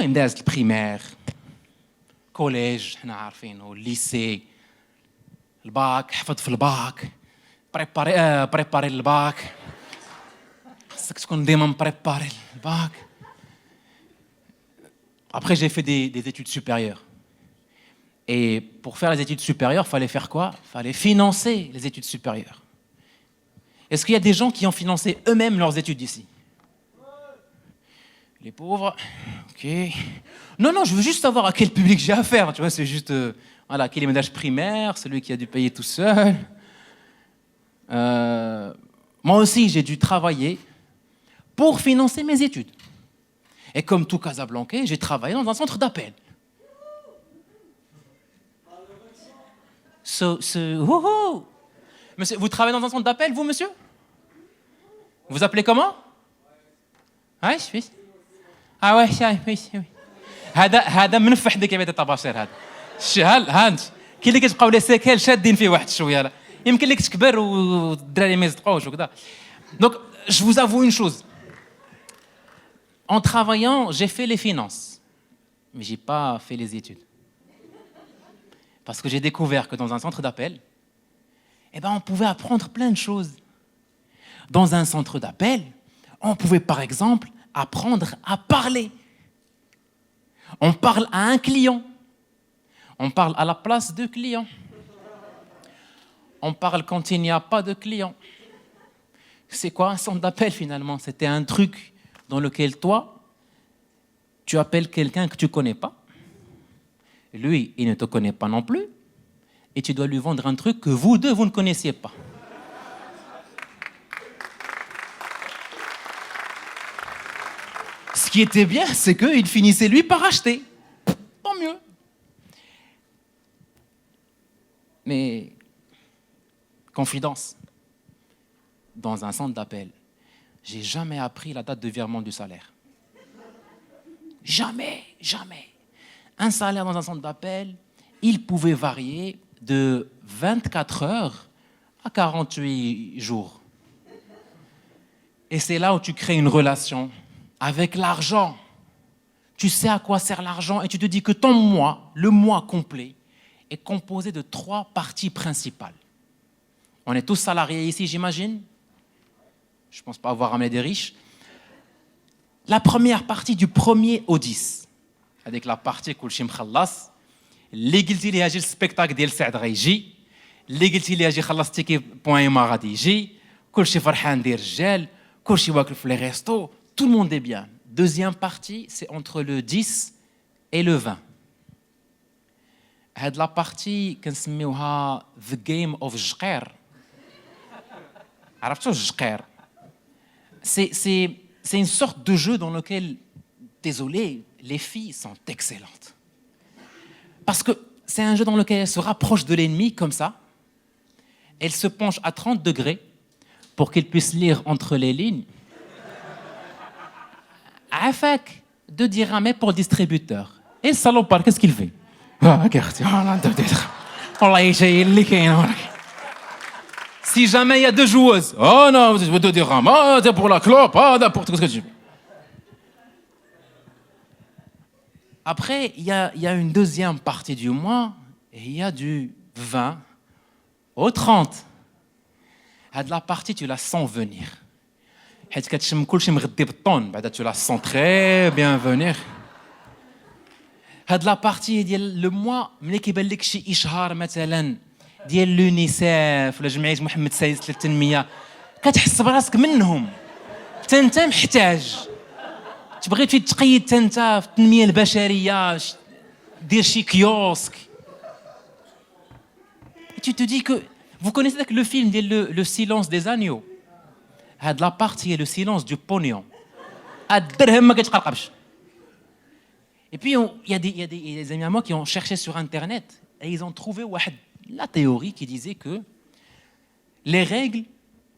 المهم دازت البريمير كوليج حنا عارفينه الليسي الباك حفظ في الباك بريباري الباك خصك تكون ديما مبريباري الباك. Après j'ai fait des études supérieures. Et pour faire les études supérieures, fallait faire quoi? Fallait financer les études supérieures. Est-ce qu'il y a des gens qui ont financé eux-mêmes leurs études ici? Les pauvres, ok. Non, je veux juste savoir à quel public j'ai affaire, tu vois, c'est juste, voilà, quel est le ménage primaire, celui qui a dû payer tout seul. Moi aussi, j'ai dû travailler pour financer mes études. Et comme tout Casablancais, j'ai travaillé dans un centre d'appel. Monsieur, vous travaillez dans un centre d'appel, vous, monsieur? Vous appelez comment? Oui, oui. Ah ouais, oui. هذا منفح ديك هذا الطباشير هذا. الشهال ها انت كي اللي كتبقاو لي سيكل شادين فيه واحد شويه لا يمكن لك تكبر والدراري ما يصدقوش وكذا. Donc je vous avoue une chose. En travaillant, j'ai fait les finances, mais j'ai pas fait les études. Parce que j'ai découvert que dans un centre d'appel, on pouvait apprendre plein de choses. Dans un centre d'appel, on pouvait par exemple apprendre à parler. On parle à un client. On parle à la place de client. On parle quand il n'y a pas de client. C'est quoi un centre d'appel finalement? C'était un truc dans lequel toi, tu appelles quelqu'un que tu ne connais pas. Lui, il ne te connaît pas non plus. Et tu dois lui vendre un truc que vous deux, vous ne connaissiez pas. Ce qui était bien, c'est qu'il finissait lui par acheter. Tant mieux. Mais, confidence, dans un centre d'appel, j'ai jamais appris la date de virement du salaire. Jamais. Un salaire dans un centre d'appel, il pouvait varier de 24 heures à 48 jours. Et c'est là où tu crées une relation avec l'argent. Tu sais à quoi sert l'argent et tu te dis que ton mois, le mois complet, est composé de 3 parties principales. On est tous salariés ici, j'imagine. Je ne pense pas avoir ramené des riches. La première partie du 1er au 10, avec la partie كلشي مخلص اللي قلتي لي اجي السبيكتاكل ديال سعد غيجي اللي قلتي لي اجي خلص تيكي بوين ما غادي يجي كلشي فرحان ديال الرجال كلشي واكل في لي ريستو tout le monde est bien. Deuxième partie, c'est entre le 10 et le 20. هاد la partie كنسميوها the game of الجقير. عرفتوا الجقير؟ C'est une sorte de jeu dans lequel, désolé, les filles sont excellentes. Parce que c'est un jeu dans lequel elles se rapprochent de l'ennemi, comme ça. Elles se penchent à 30 degrés pour qu'ils puissent lire entre les lignes. Afak, 2 dirhams pour le distributeur. Et le salopard, qu'est-ce qu'il fait? Si jamais il y a 2 joueuses, oh non, 2 dirhams, oh, c'est pour la clope, oh, n'importe ce que tu veux. Après, il y a une deuxième partie du mois, et il y a du 20 au 30. La partie, tu la sens venir. Tu la sens très bien venir. La partie, le mois, ديال لونيسيف ولا جمعيه محمد السادس للتنميه كتحس براسك منهم حتى انت محتاج تبغي تقيد حتى انت في التنميه البشريه دير شي كيوسك. Et tu te dis que vous connaissez le film ديال le silence des agneaux. هاد لا بارتي هي le silence du pognon. الدرهم ما كتقرقبش. Et puis il y a des amis à moi qui ont cherché sur internet et ils ont trouvé la théorie qui disait que les règles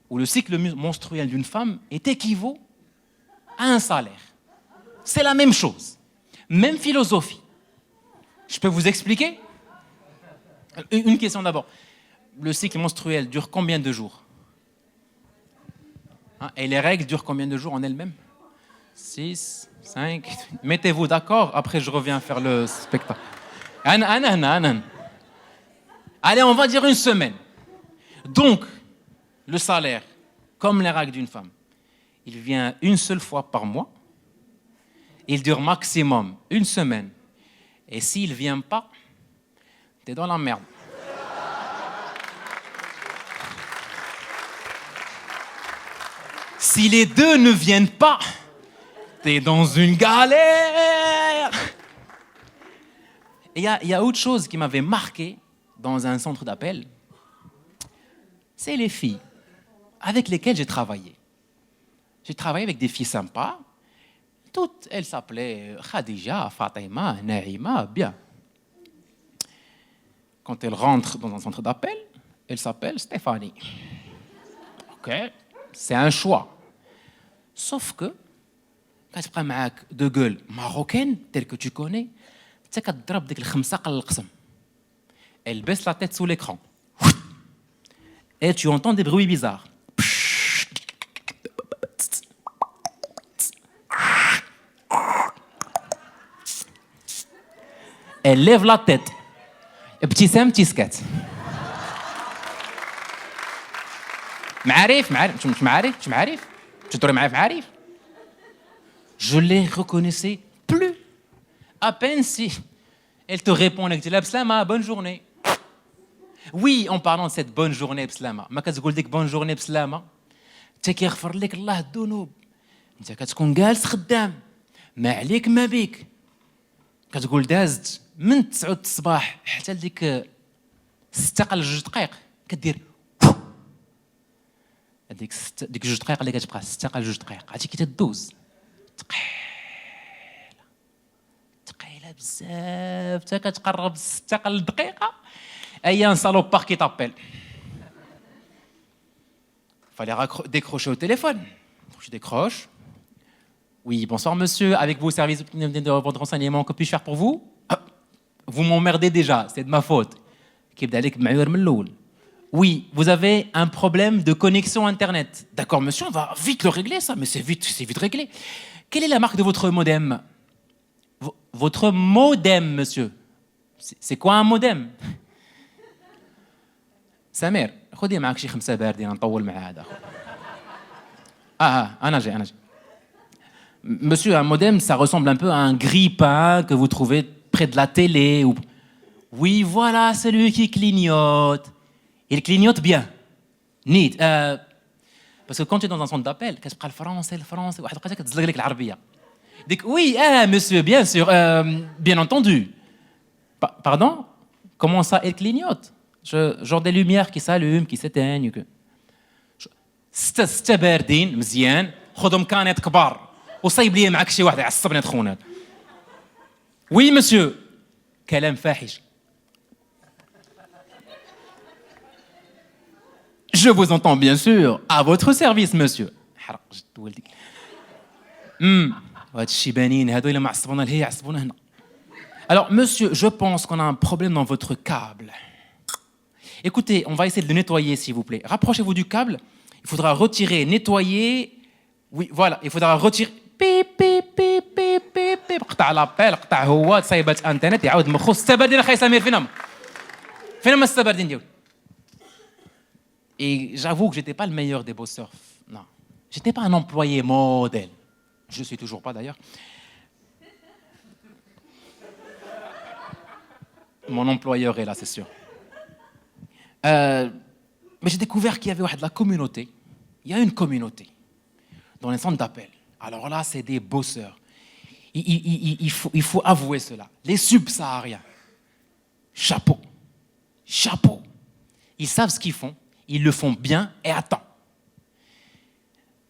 ou le cycle menstruel d'une femme est équivaut à un salaire. C'est la même chose. Même philosophie. Je peux vous expliquer? Une question d'abord. Le cycle menstruel dure combien de jours? Et les règles durent combien de jours en elles-mêmes? 6, 5. Mettez-vous d'accord, après je reviens faire le spectacle. Allez, on va dire une semaine. Donc, le salaire, comme les règles d'une femme, il vient une seule fois par mois. Il dure maximum une semaine. Et s'il ne vient pas, t'es dans la merde. Si les deux ne viennent pas, t'es dans une galère. Et il y a autre chose qui m'avait marqué dans un centre d'appel. C'est les filles avec lesquelles j'ai travaillé. J'ai travaillé avec des filles sympas. Toutes, elles s'appelaient Khadija, Fatima, Naïma, bien. Quand elles rentrent dans un centre d'appel, elles s'appellent Stéphanie. Ok, c'est un choix. Sauf que, quand tu prends avec deux gueules marocaines, telles que tu connais, tu sais qu'elle drop dès que le khamsa qal al-qsam. Elle baisse la tête sous l'écran. Et tu entends des bruits bizarres. Elle lève la tête. ابتسام تسكت. معارف مش معارف. Tu t'aurais معارف. Je les reconnaissais plus. À peine si elle te répond elle te dit بسلامة, bonne journée. Oui, en parlant de cette bonne journée بسلامة, ما كتقول ديك bonne journée بسلامة, انت كيغفر لك الله الذنوب. انت كتكون جالس خدام, ما عليك ما بيك. كتقول دازت من 9 الصباح حتى لديك 6 قل 2 دقائق كدير هذيك 6 ديك 2 دقائق اللي كتبقى 6 قل 2 دقائق عرفتي كي تدوز ثقيله بزاف حتى كتقرب 6 قل دقيقه اي ان سالوبار كي تابيل fallait décrocher au téléphone. Je décroche. Oui, bonsoir monsieur, avec vous, service de votre renseignement, que puis-je faire pour vous? Vous m'emmerdez déjà, c'est de ma faute. Oui, vous avez un problème de connexion Internet. D'accord monsieur, on va vite le régler ça, mais c'est vite réglé. Quelle est la marque de votre modem? Votre modem, monsieur. C'est quoi un modem? Samer, خدي معك شي 5 باردين نطول مع هذا. أنا جاي. Monsieur, un modem, ça ressemble un peu à un grille-pain que vous trouvez près de la télé. Ou... Oui, voilà, celui qui clignote. Il clignote bien. Neat. Parce que quand tu es dans un centre d'appel, qu'est-ce que le français, oui, monsieur, bien sûr, bien entendu. Pardon? Comment ça, elle clignote? Genre des lumières qui s'allument, qui s'éteignent. ستة باردين مزيان خذهم كانت كبار وصيب لي معك شي واحد يعصبني تخونات. Oui monsieur. كلام فاحش. Je vous entends bien sûr. À votre service monsieur. حرق جد ولدك. هاد الشيبانين هادو الا ما عصبونا لهي يعصبونا هنا. Alors monsieur, je pense qu'on a un problème dans votre câble. Écoutez, on va essayer de le nettoyer s'il vous plaît. Rapprochez-vous du câble. Il faudra retirer, nettoyer. Oui, voilà, il faudra retirer. Pip, pip, pip, pip, pip, pip. قطع لابيل, قطع هو, تصايبات انترنت, يعاود مخو. السبردين اخي سمير فينهم؟ فينهم السبردين ديالو؟ Et j'avoue que j'étais pas le meilleur des bosseurs. Non, j'étais pas un employé modèle. Je suis toujours pas d'ailleurs. Mon employeur est là, c'est sûr. Mais j'ai découvert qu'il y avait de la communauté. Il y a une communauté dans les centres d'appel. Alors là, c'est des bosseurs. Il faut avouer cela. Les subsahariens. Chapeau. Chapeau. Ils savent ce qu'ils font. Ils le font bien et à temps.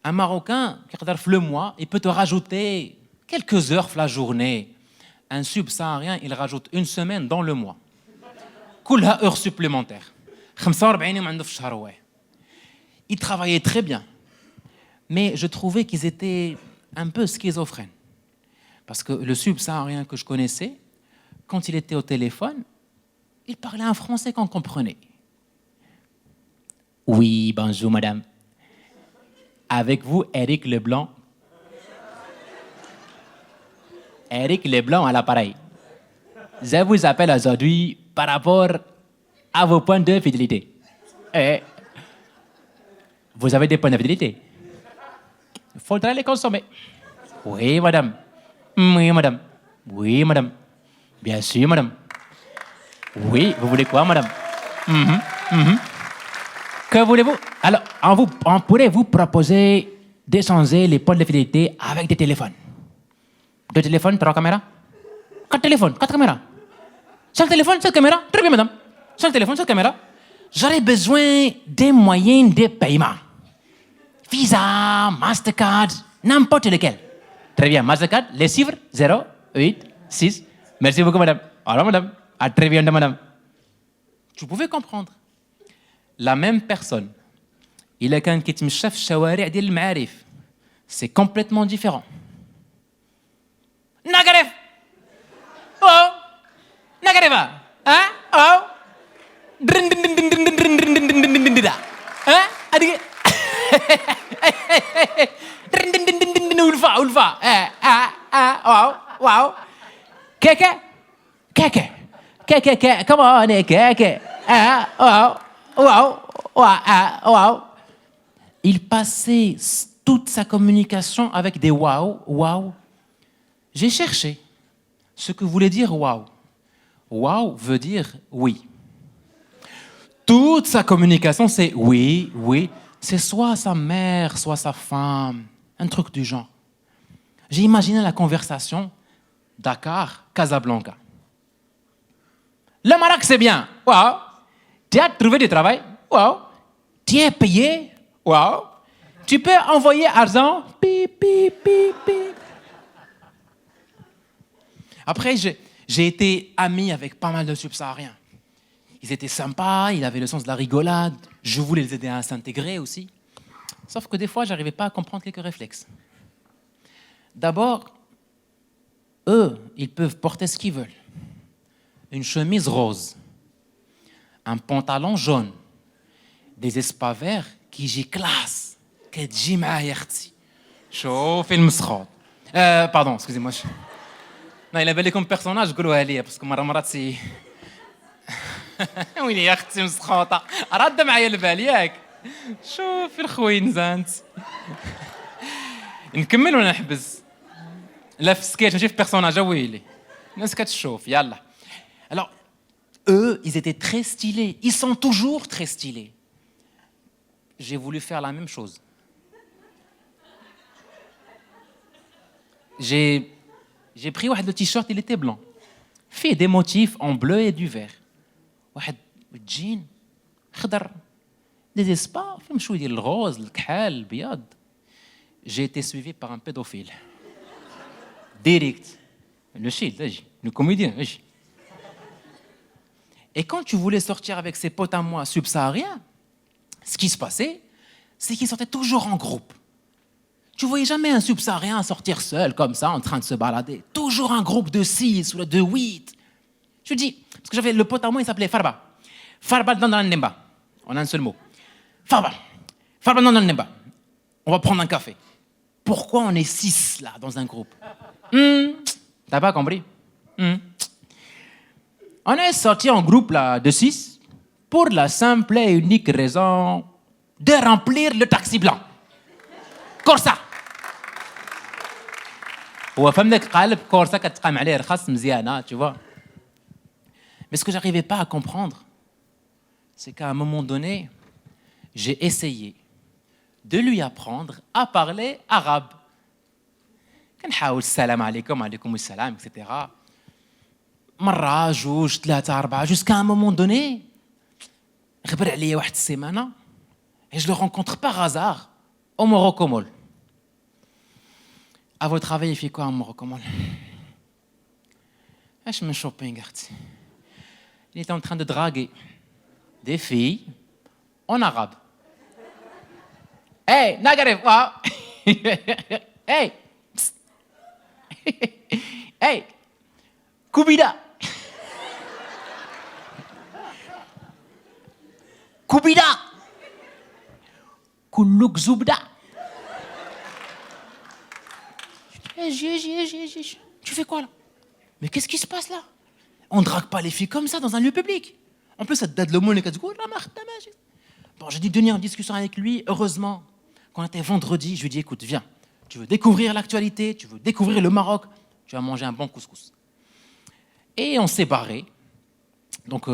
Un Marocain, le mois, il peut te rajouter quelques heures la journée. Un subsaharien, il rajoute une semaine dans le mois. كلها heures supplémentaires. 45 يوم عنده في الشهر واحد. Ils travaillaient très bien. Mais je trouvais qu'ils étaient un peu schizophrènes. Parce que le subsaharien que je connaissais, quand il était au téléphone, il parlait un français qu'on comprenait. Oui, bonjour madame. Avec vous, Eric Leblanc. Eric Leblanc à l'appareil. Je vous appelle aujourd'hui par rapport à vos points de fidélité. Vous avez des points de fidélité. Il faudra les consommer. Oui, madame. Oui, madame. Oui, madame. Bien sûr, madame. Oui, vous voulez quoi, madame? Que voulez-vous? Alors, on pourrait vous proposer d'échanger les points de fidélité avec des téléphones. Deux téléphones, trois caméras. Quatre téléphones, quatre caméras. Cinq téléphones, sept caméras. Très bien, madame. Cinq téléphones, sept caméras. J'aurais besoin des moyens de paiement. Visa, Mastercard, n'importe lequel. Très bien, Mastercard, les chiffres 0, 8, 6. Merci beaucoup, madame. Au revoir, madame. À très bientôt, madame. Tu pouvez comprendre. La même personne, il a كان كيتمشى في الشوارع ديال المعارف. C'est complètement différent. Nagaref. Oh. Nagareva. Hein? Oh. Hein? Adik. Ulfa. Wow. Wow. Keke. Come on, keke. Wow. Wow. Il passait toute sa communication avec des wow. J'ai cherché ce que voulait dire wow. Wow veut dire oui. Toute sa communication, c'est oui. C'est soit sa mère, soit sa femme, un truc du genre. J'ai imaginé la conversation Dakar, Casablanca. Le Maroc, c'est bien. Wow. Tu as trouvé du travail? Wow. Tu es payé? Wow. Tu peux envoyer argent? Pip. Après, j'ai été ami avec pas mal de subsahariens. Ils étaient sympas, ils avaient le sens de la rigolade. Je voulais les aider à s'intégrer aussi. Sauf que des fois, je n'arrivais pas à comprendre quelques réflexes. D'abord, eux, ils peuvent porter ce qu'ils veulent. Une chemise rose, un pantalon jaune, des espas verts qui j'ai classe. كتجي معايا اختي. شوفي المسخوط. Pardon, excusez-moi. Non, il a بالي comme personnage قولوها لي parce que مرات سي وين يا اختي مسخوطه راد معايا البال ياك. شوفي الخوينزه انت. نكمل ولا نحبس؟ لا في سكيت ماشي في بيرسوناج ويلي. الناس كتشوف يلا. Alors, eux, ils étaient très stylés. Ils sont toujours très stylés. J'ai voulu faire la même chose. J'ai pris واحد le t-shirt, il était blanc. Fait des motifs en bleu et du vert. واحد jean خضر. Des espas, فهم شويه ديال الغوز, الكحال, البياض. J'ai été suivi par un pédophile. Direct. Le shield, le comédien, Et quand tu voulais sortir avec ses potes à moi subsahariens, ce qui se passait, c'est qu'ils sortaient toujours en groupe. Tu voyais jamais un subsaharien sortir seul, comme ça, en train de se balader. Toujours un groupe de 6 ou de 8. Je dis, parce que j'avais le pote à moi, il s'appelait Farba. Farba dans le Nemba. On a un seul mot. Farba dans le Nemba. On va prendre un café. Pourquoi on est 6 là, dans un groupe? T'as pas compris? On est sorti en groupe là, de 6 pour la simple et unique raison de remplir le taxi blanc. Corsa. هو فهمناك قالب كورسا كتقام عليه رخص مزيانه, tu vois. Mais ce que j'arrivais pas à comprendre, c'est qu'à un moment donné, j'ai essayé de lui apprendre à parler arabe. كنحاول السلام عليكم وعليكم السلام, etc. مرة, جوج, ثلاثة, أربعة, jusqu'à un moment donné, غبر عليا واحد السيمانة, et je le rencontre par hasard au Morocco-Mall. À votre avis, il fait quoi au Morocco-Mall? ايش من shopping, اختي. Il était en train de draguer des filles en arabe. Hey, Nagaref, wow. Hey. Hey. Koubida. Koubida. كلك زبدة. Tu fais quoi là? Mais qu'est-ce qui se passe là? On ne drague pas les filles comme ça dans un lieu public. En plus, ça te donne le mot, Bon, j'ai dit de venir en discussion avec lui. Heureusement, quand on était vendredi, je lui ai dit, écoute, viens. Tu veux découvrir l'actualité, tu veux découvrir le Maroc, tu vas manger un bon couscous. Et on s'est barré, donc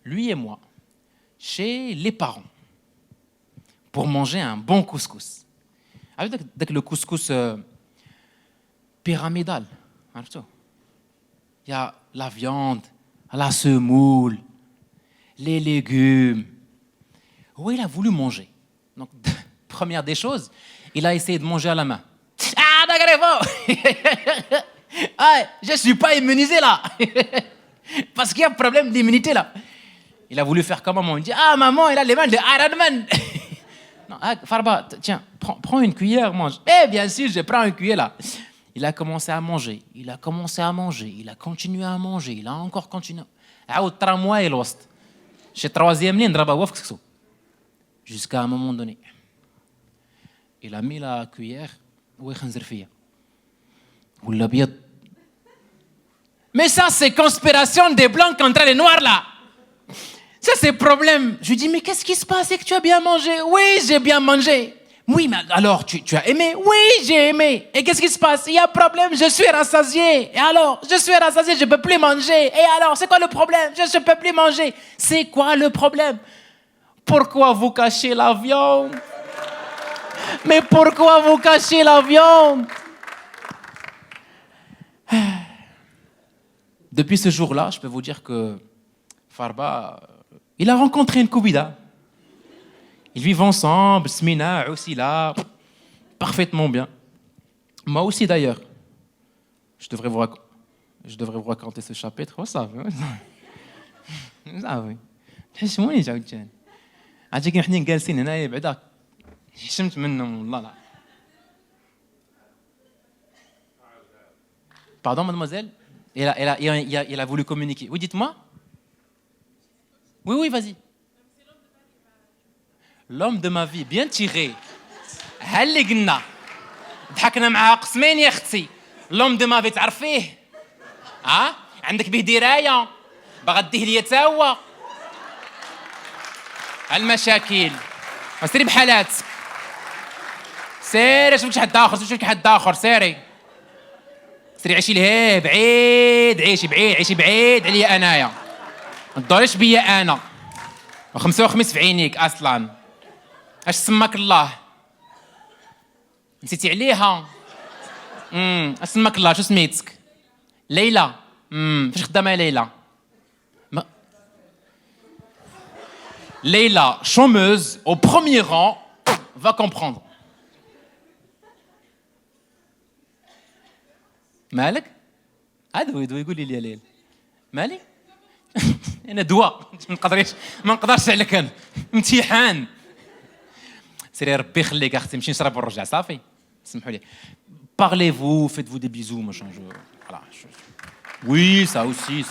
lui et moi, chez les parents, pour manger un bon couscous. Avec le couscous pyramidal. Il y a la viande, la semoule, les légumes. Oui, il a voulu manger. Donc, première des choses, il a essayé de manger à la main. Ah, d'accord, ah, je ne suis pas immunisé là. Parce qu'il y a un problème d'immunité là. Il a voulu faire comme maman. Il dit, ah, maman, il a les mains de Iron Man. Non, Farba, tiens, prends une cuillère, mange. Eh bien sûr, je prends une cuillère là. Il a commencé à manger, il a commencé à manger, il a continué à manger, il a encore continué. Chez troisième ligne, jusqu'à un moment donné. Il a mis la cuillère. Mais ça, c'est conspiration des blancs contre les noirs là. Ça, c'est problème. Je lui dis, mais qu'est-ce qui se passe? C'est que tu as bien mangé? Oui, j'ai bien mangé. Oui, mais alors, tu as aimé? Oui, j'ai aimé. Et qu'est-ce qui se passe? Il y a un problème, je suis rassasié. Et alors, je suis rassasié, je ne peux plus manger. Et alors, c'est quoi le problème? Je ne peux plus manger. C'est quoi le problème? Pourquoi vous cachez la viande? Mais pourquoi vous cachez la viande? Depuis ce jour-là, je peux vous dire que Farba, il a rencontré une Koubida. Ils vivent ensemble, Smina aussi là, parfaitement bien. Moi aussi d'ailleurs. Je devrais vous raconter ce chapitre. Oh, ça va. Ça va. تحشموني جاوتشان. عاجيك نحن جالسين هنا بعدا حشمت منهم والله لا. Pardon, mademoiselle? Il a voulu communiquer. Oui, dites-moi. Oui, vas-y. L'homme de ma vie, bien tiré. هاللي قلنا ضحكنا معها قسمين يا اختي. L'homme de ma vie تعرفيه؟ ها؟ عندك به درايه باغا ديه ليا تا هو. المشاكل سيري بحالاتك. سيري شوفك حد اخر سيري عيشي لهيه بعيد. عيشي بعيد عليا انايا. ما تدوريش بيا انا. وخمسة وخميس في عينيك اصلا. اش سماك الله؟ نسيتي عليها؟ اش سماك الله؟ شو سميتك؟ ليلى. فاش خدامه ليلى؟ Leïla, chômeuse, au premier rang, va comprendre. مالك؟ عاد يقول لي يا ليل. مالي؟ أنا دواء ما نقدرش عليك أنا. امتحان. سيري ربي يخليك أختي نمشي نشرب ونرجع صافي. سمحوا لي. Parlez-vous, faites-vous des bisous, machin. Voilà. Oui, ça aussi.